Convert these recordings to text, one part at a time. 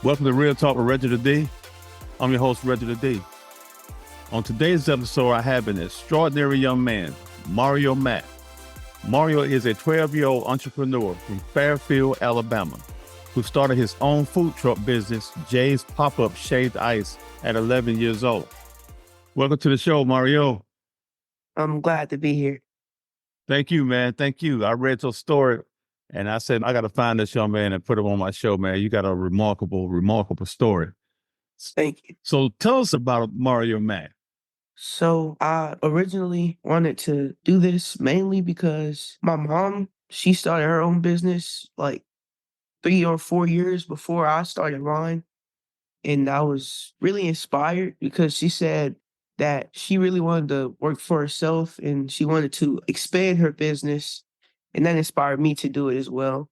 Welcome to Real Talk with Reginald D. I'm your host, Reginald D. On today's episode, I have an extraordinary young man, Mario Mack. Mario is a 12-year-old entrepreneur from Fairfield, Alabama, who started his own food truck business, Jay's Pop-Up Shaved Ice, at 11 years old. Welcome to the show, Mario. I'm glad to be here. Thank you, man. Thank you. I read your story, and I said, I got to find this young man and put him on my show, man. You got a remarkable story. Thank you. So tell us about Mario Mack. So I originally wanted to do this mainly because my mom, she started her own business like 3 or 4 years before I started mine. And I was really inspired because she said that she really wanted to work for herself and she wanted to expand her business. And that inspired me to do it as well.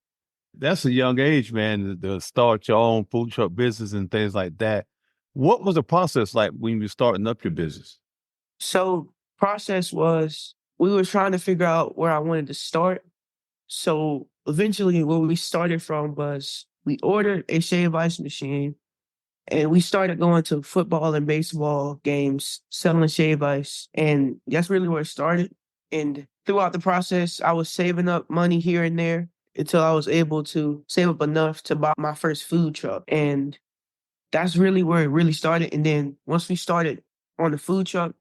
That's a young age, man, to start your own food truck business and things like that. What was the process like when you were starting up your business? So process was we were trying to figure out where I wanted to start. So eventually where we started from was we ordered a shave ice machine and we started going to football and baseball games, selling shave ice. And that's really where it started. And throughout the process, I was saving up money here and there until I was able to save up enough to buy my first food truck. And that's really where it really started. And then once we started on the food truck,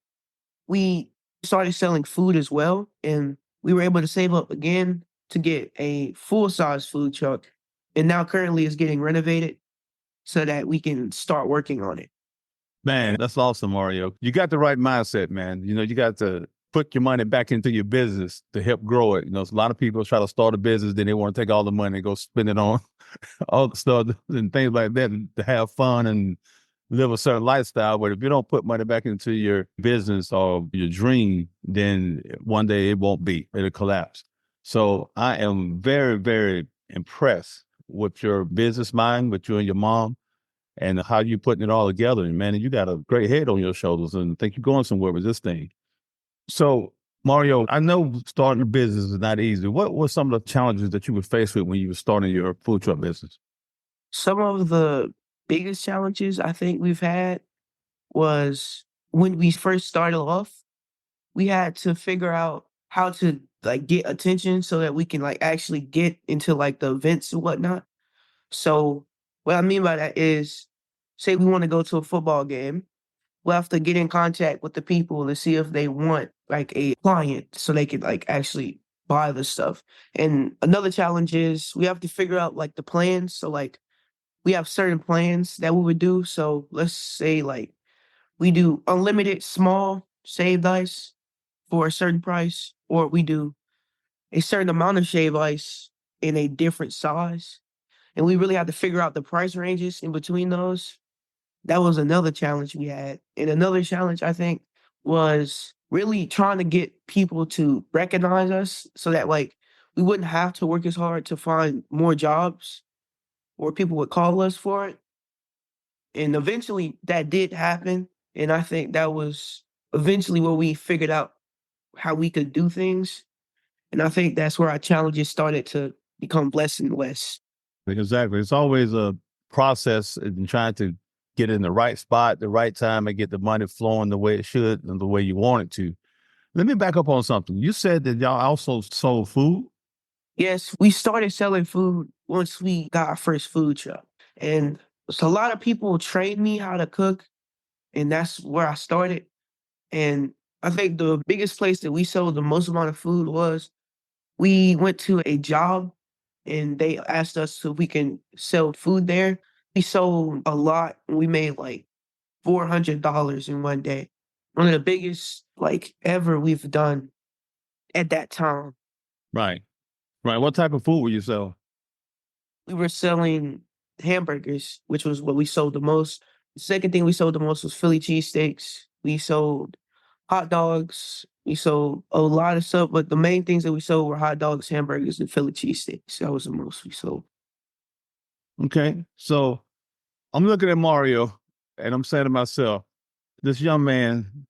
we started selling food as well. And we were able to save up again to get a full size food truck. And now currently it's getting renovated so that we can start working on it. Man, that's awesome, Mario. You got the right mindset, man. You got to put your money back into your business to help grow it. A lot of people try to start a business, then they want to take all the money and go spend it on all the stuff and things like that to have fun and live a certain lifestyle. But if you don't put money back into your business or your dream, then one day it won't be. It'll collapse. So I am very, very impressed with your business mind, with you and your mom, and how you putting it all together. And man, you got a great head on your shoulders and I think you're going somewhere with this thing. So Mario, I know starting a business is not easy. What were some of the challenges that you were faced with when you were starting your food truck business? Some of the biggest challenges I think we've had was when we first started off, we had to figure out how to like get attention so that we can like actually get into like the events and whatnot. So what I mean by that is, say we want to go to a football game, we'll have to get in contact with the people to see if they want like a client so they can like actually buy the stuff. And another challenge is we have to figure out like the plans. So like we have certain plans that we would do. So let's say like we do unlimited small shaved ice for a certain price, or we do a certain amount of shave ice in a different size. And we really had to figure out the price ranges in between those. That was another challenge we had. And another challenge I think was really trying to get people to recognize us so that like we wouldn't have to work as hard to find more jobs or people would call us for it. And eventually that did happen. And I think that was eventually where we figured out how we could do things. And I think that's where our challenges started to become less and less. Exactly. It's always a process in trying to get in the right spot, the right time, and get the money flowing the way it should and the way you want it to. Let me back up on something. You said that y'all also sold food. Yes, we started selling food once we got our first food truck. And so a lot of people trained me how to cook, and that's where I started. And I think the biggest place that we sold the most amount of food was we went to a job and they asked us if we can sell food there. We sold a lot and we made like $400 in one day. One of the biggest like ever we've done at that time. Right. Right. What type of food were you selling? We were selling hamburgers, which was what we sold the most. The second thing we sold the most was Philly cheesesteaks. We sold hot dogs. We sold a lot of stuff, but the main things that we sold were hot dogs, hamburgers, and Philly cheesesteaks. That was the most we sold. Okay. So I'm looking at Mario and I'm saying to myself, this young man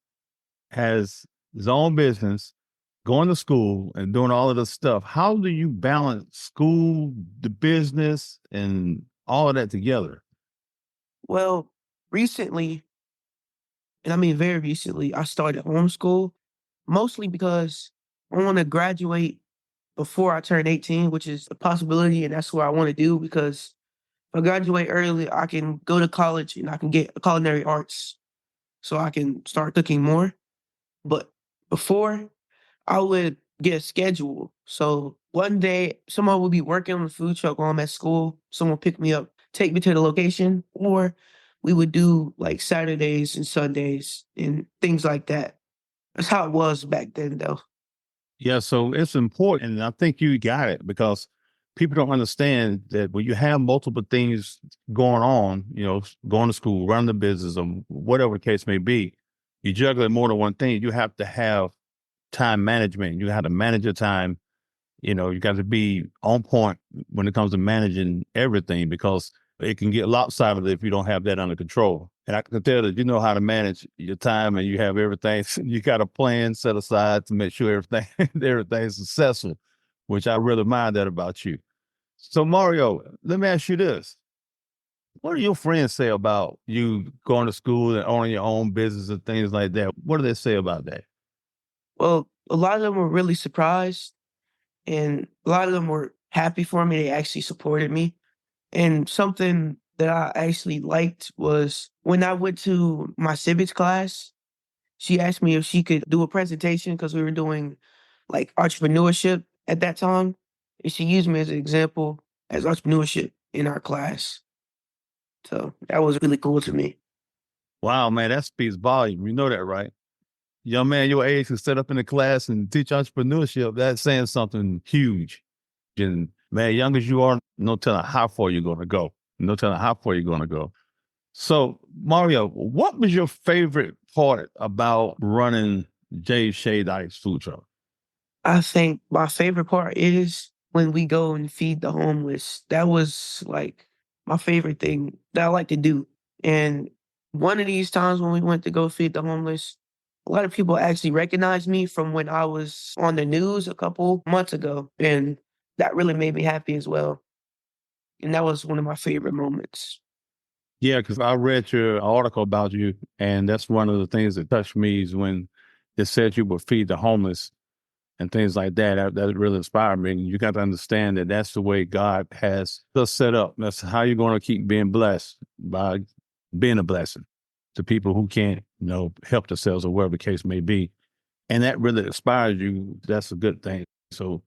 has his own business, going to school and doing all of this stuff. How do you balance school, the business, and all of that together? Well, recently, and I mean very recently, I started homeschool, mostly because I want to graduate before I turn 18, which is a possibility, and that's what I want to do because if I graduate early, I can go to college and I can get a culinary arts so I can start cooking more. But before, I would get a schedule. So one day, someone would be working on the food truck while I'm at school. Someone would pick me up, take me to the location, or we would do like Saturdays and Sundays and things like that. That's how it was back then, though. Yeah, so it's important. And I think you got it because people don't understand that when you have multiple things going on, going to school, running the business, or whatever the case may be, you juggling more than one thing. You have to have time management. You have to manage your time. You got to be on point when it comes to managing everything because it can get lopsided if you don't have that under control. And I can tell that you know how to manage your time and you have everything. You got a plan set aside to make sure everything's successful, which I really admire that about you. So Mario, let me ask you this. What do your friends say about you going to school and owning your own business and things like that? What do they say about that? Well, a lot of them were really surprised, and a lot of them were happy for me. They actually supported me. And something that I actually liked was when I went to my civics class, she asked me if she could do a presentation because we were doing like entrepreneurship at that time. And she used me as an example as entrepreneurship in our class. So that was really cool to me. Wow, man, that speaks volume. You know that, right? Young man your age can set up in the class and teach entrepreneurship. That's saying something huge. And man, young as you are, no telling how far you're going to go. No telling how far you're going to go. So, Mario, what was your favorite part about running Jay's Shade Ice food truck? I think my favorite part is when we go and feed the homeless. That was like my favorite thing that I like to do. And one of these times when we went to go feed the homeless, a lot of people actually recognized me from when I was on the news a couple months ago. And that really made me happy as well. And that was one of my favorite moments. Yeah, because I read your article about you, and that's one of the things that touched me is when it said you would feed the homeless and things like that. That really inspired me. And you got to understand that that's the way God has us set up. That's how you're going to keep being blessed by being a blessing to people who can't, help themselves or whatever the case may be. And that really inspires you. That's a good thing. So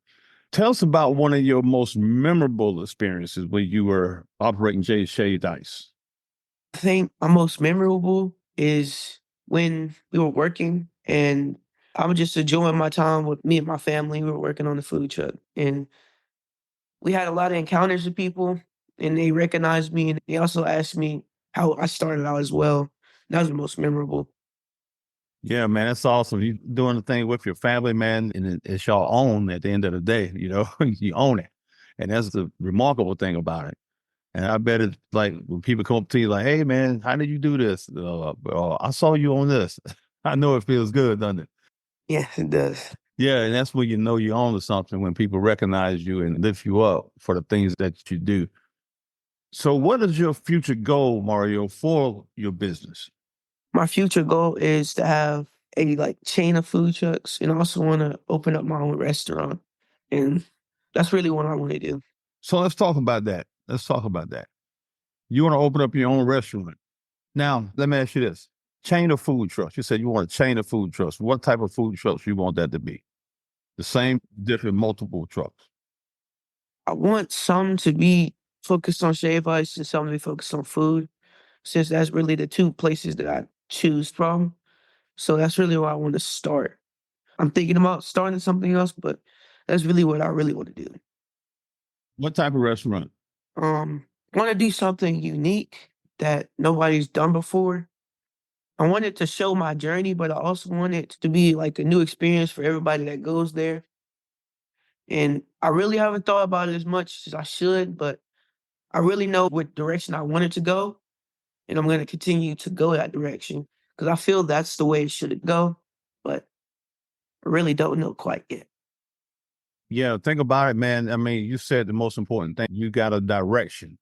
tell us about one of your most memorable experiences when you were operating J Shade Dice. I think my most memorable is when we were working and I was just enjoying my time with me and my family. We were working on the food truck and we had a lot of encounters with people and they recognized me and they also asked me how I started out as well. That was the most memorable. Yeah, man, that's awesome. You doing the thing with your family, man, and it's your own at the end of the day, you own it. And that's the remarkable thing about it. And I bet it's like when people come up to you like, hey, man, how did you do this? I saw you on this. I know it feels good, doesn't it? Yeah, it does. Yeah, and that's when you know you own to something when people recognize you and lift you up for the things that you do. So what is your future goal, Mario, for your business? My future goal is to have a like chain of food trucks and I also want to open up my own restaurant. And that's really what I want to do. So let's talk about that. Let's talk about that. You want to open up your own restaurant. Now, let me ask you this. Chain of food trucks. You said you want a chain of food trucks. What type of food trucks you want that to be? The same, different, multiple trucks. I want some to be focused on shave ice and some to be focused on food, since that's really the two places that I choose from. So that's really where I want to start. I'm thinking about starting something else, but that's really what I really want to do. What type of restaurant? I want to do something unique that nobody's done before. I want it to show my journey, but I also want it to be like a new experience for everybody that goes there. And I really haven't thought about it as much as I should, but I really know what direction I want it to go. And I'm going to continue to go that direction because I feel that's the way it should go. But I really don't know quite yet. Yeah, think about it, man. I mean, you said the most important thing. You got a direction.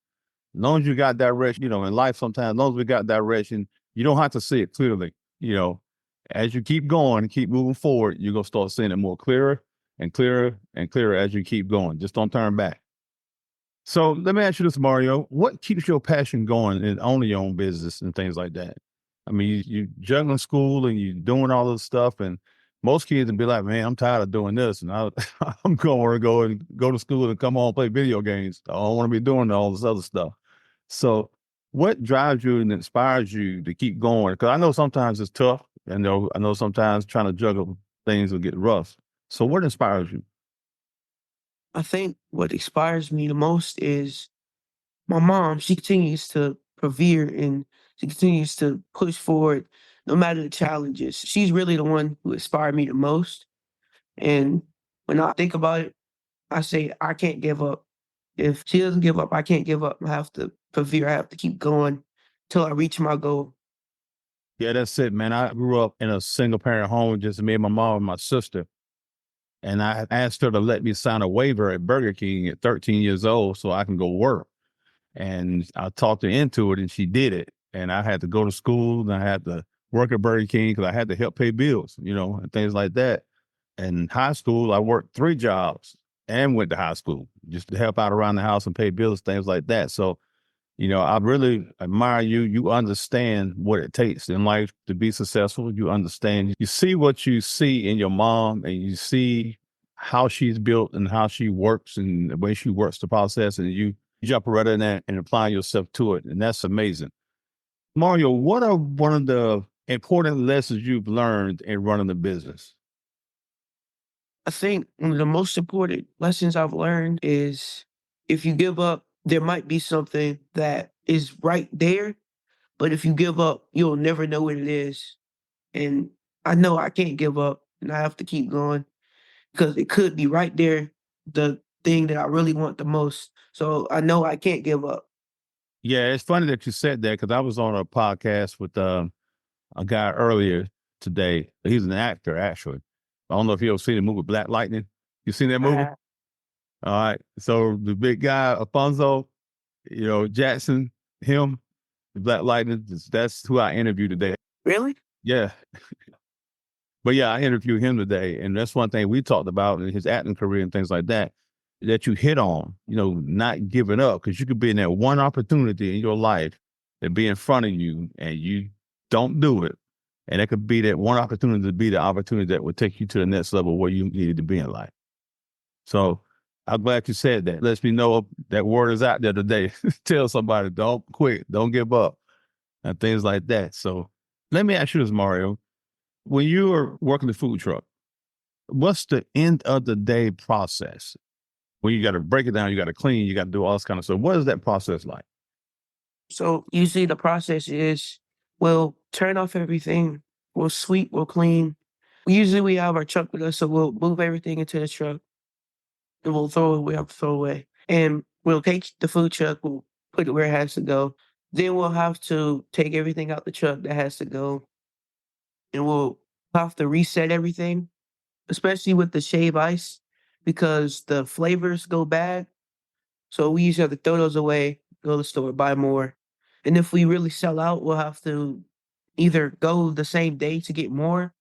As long as you got direction, in life sometimes, as long as we got direction, you don't have to see it clearly. As you keep going, keep moving forward, you're gonna start seeing it more clearer and clearer and clearer as you keep going. Just don't turn back. So let me ask you this, Mario. What keeps your passion going in owning your own business and things like that? I mean, you juggling school and you doing all this stuff, and most kids would be like, "Man, I'm tired of doing this, and I'm going to go to school and come home and play video games. I don't want to be doing all this other stuff." So, what drives you and inspires you to keep going? Because I know sometimes it's tough. I know sometimes trying to juggle things will get rough. So, what inspires you? I think what inspires me the most is my mom. She continues to persevere and she continues to push forward no matter the challenges. She's really the one who inspired me the most. And when I think about it, I say I can't give up. If she doesn't give up, I can't give up. I have to persevere. I have to keep going till I reach my goal. Yeah, that's it, man. I grew up in a single parent home, just me and my mom and my sister. And I asked her to let me sign a waiver at Burger King at 13 years old so I can go work. And I talked her into it and she did it. And I had to go to school and I had to work at Burger King because I had to help pay bills, and things like that. In high school, I worked 3 jobs and went to high school just to help out around the house and pay bills, things like that. So I really admire you. You understand what it takes in life to be successful. You understand, you see what you see in your mom and you see how she's built and how she works and the way she works the process. And you jump right in there and apply yourself to it. And that's amazing. Mario, what are one of the important lessons you've learned in running the business? I think one of the most important lessons I've learned is if you give up, there might be something that is right there, but if you give up, you'll never know what it is. And I know I can't give up and I have to keep going because it could be right there, the thing that I really want the most. So I know I can't give up. Yeah, it's funny that you said that because I was on a podcast with a guy earlier today. He's an actor, actually. I don't know if you've seen the movie Black Lightning. You seen that I movie? have. All right. So the big guy, Alfonso, Jackson, him, the Black Lightning, that's who I interviewed today. Really? Yeah. But yeah, I interviewed him today. And that's one thing we talked about in his acting career and things like that, that you hit on, not giving up. Because you could be in that one opportunity in your life that be in front of you and you don't do it. And that could be that one opportunity to be the opportunity that would take you to the next level where you needed to be in life. So I'm glad you said that. Lets me know that word is out there today. Tell somebody, don't quit, don't give up, and things like that. So let me ask you this, Mario. When you are working the food truck, what's the end of the day process? When you got to break it down, you got to clean, you got to do all this kind of stuff. What is that process like? So usually the process is we'll turn off everything, we'll sweep, we'll clean. Usually we have our truck with us, so we'll move everything into the truck and we'll throw it, we have to throw away. And we'll take the food truck, we'll put it where it has to go. Then we'll have to take everything out the truck that has to go and we'll have to reset everything, especially with the shave ice, because the flavors go bad. So we usually have to throw those away, go to the store, buy more. And if we really sell out, we'll have to either go the same day to get more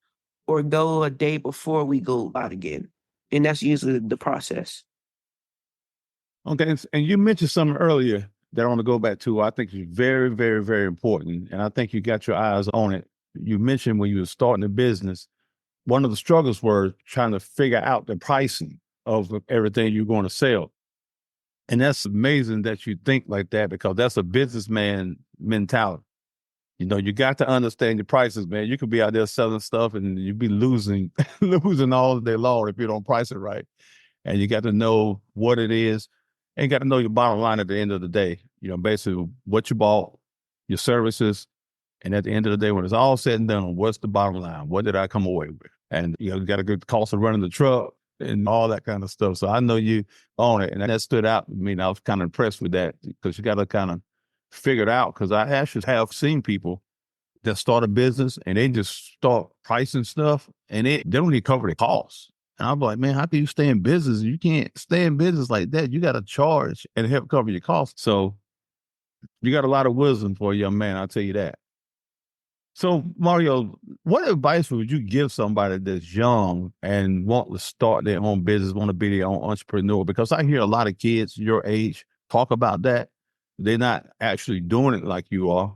or go a day before we go out again. And that's usually the process. Okay. And you mentioned something earlier that I want to go back to. I think is very, very, very important. And I think you got your eyes on it. You mentioned when you were starting a business, one of the struggles were trying to figure out the pricing of everything you're going to sell. And that's amazing that you think like that because that's a businessman mentality. You got to understand your prices, man. You could be out there selling stuff and you be losing, losing all day long if you don't price it right. And you got to know what it is and you got to know your bottom line at the end of the day. Basically what you bought, your services, and at the end of the day, when it's all said and done, what's the bottom line? What did I come away with? And you got a good cost of running the truck and all that kind of stuff. So I know you own it, and that stood out. I mean, I was kind of impressed with that because you got to kind of figure it out. Because I actually have seen people that start a business and they just start pricing stuff, and they don't even cover the costs. And I'm like, man, how can you stay in business? You can't stay in business like that. You got to charge and help cover your costs. So You got a lot of wisdom for a young man, I'll tell you that. So, Mario, what advice would you give somebody that's young and want to start their own business, want to be their own entrepreneur? Because I hear a lot of kids your age talk about that. They're not actually doing it like you are.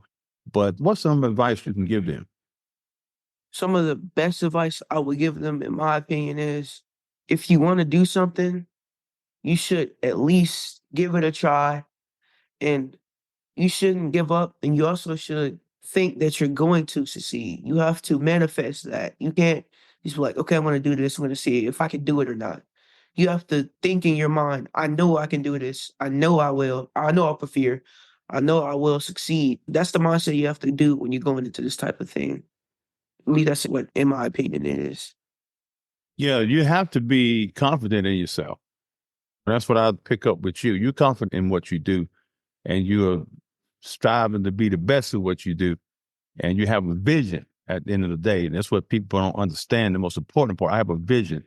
But what's some advice you can give them? Some of the best advice I would give them, in my opinion, is if you want to do something, you should at least give it a try, and you shouldn't give up, and you also should think that you're going to succeed. You have to manifest that. You can't just be like, okay, I'm going to do this. I'm going to see if I can do it or not. You have to think in your mind, I know I can do this. I know I will. I know I'll prepare. I know I will succeed. That's the mindset you have to do when you're going into this type of thing. To me, that's what, in my opinion, it is. Yeah, you have to be confident in yourself. That's what I pick up with you. You're confident in what you do, and you're striving to be the best at what you do. And you have a vision at the end of the day. And that's what people don't understand. The most important part, I have a vision,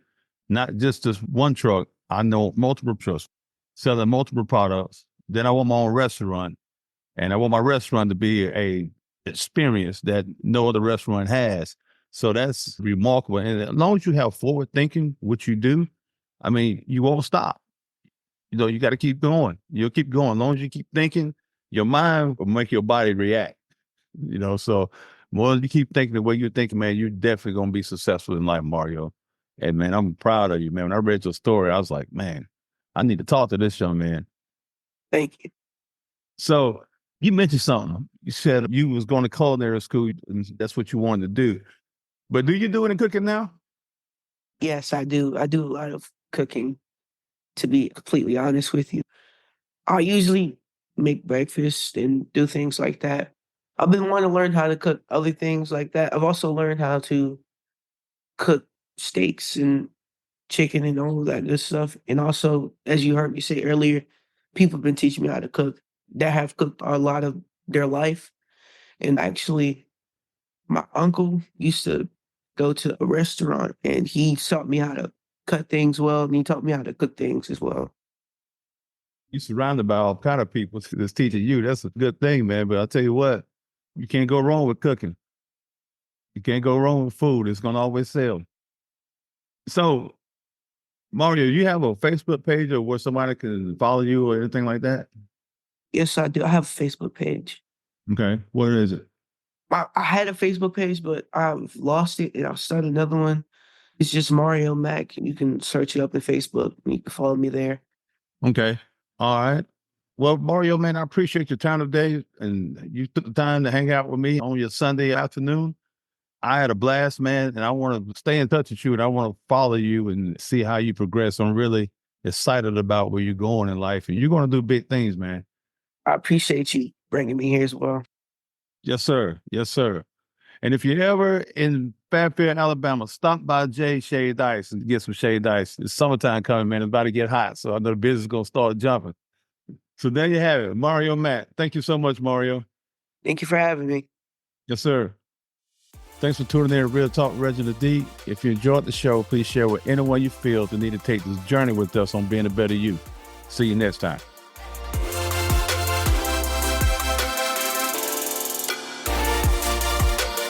not just this one truck. I know multiple trucks, selling multiple products. Then I want my own restaurant, and I want my restaurant to be a experience that no other restaurant has. So that's remarkable. And as long as you have forward thinking, what you do, I mean, you won't stop. You know, you got to keep going. You'll keep going. As long as you keep thinking, your mind will make your body react. You know, so more you keep thinking the way you're thinking, man, you're definitely going to be successful in life, Mario. And man, I'm proud of you, man. When I read your story, I was like, man, I need to talk to this young man. Thank you. So you mentioned something. You said you was going to culinary school, and that's what you wanted to do. But do you do any cooking now? Yes, I do. I do a lot of cooking, to be completely honest with you. I usually make breakfast and do things like that. I've been wanting to learn how to cook other things like that. I've also learned how to cook steaks and chicken and all of that good stuff. And also, as you heard me say earlier, people have been teaching me how to cook that have cooked a lot of their life. And actually, my uncle used to go to a restaurant and he taught me how to cut things well, and he taught me how to cook things as well. You're surrounded by all kind of people that's teaching you. That's a good thing, man. But I'll tell you what, you can't go wrong with cooking. You can't go wrong with food. It's going to always sell. So, Mario, you have a Facebook page or where somebody can follow you or anything like that? Yes, I do. I have a Facebook page. Okay. What is it? I had a Facebook page, but I've lost it and I'll start another one. It's just Mario Mack. You can search it up in Facebook and you can follow me there. Okay. All right. Well, Mario, man, I appreciate your time today. And you took the time to hang out with me on your Sunday afternoon. I had a blast, man. And I want to stay in touch with you and I want to follow you and see how you progress. I'm really excited about where you're going in life. And you're going to do big things, man. I appreciate you bringing me here as well. Yes, sir. Yes, sir. And if you're ever in Fairfield, Alabama, stop by J Shade Ice and get some Shade Ice. It's summertime coming, man. It's about to get hot. So I know the business is going to start jumping. So there you have it. Mario Mack. Thank you so much, Mario. Thank you for having me. Yes, sir. Thanks for tuning in to Real Talk with Reginald D. If you enjoyed the show, please share with anyone you feel to need to take this journey with us on being a better you. See you next time.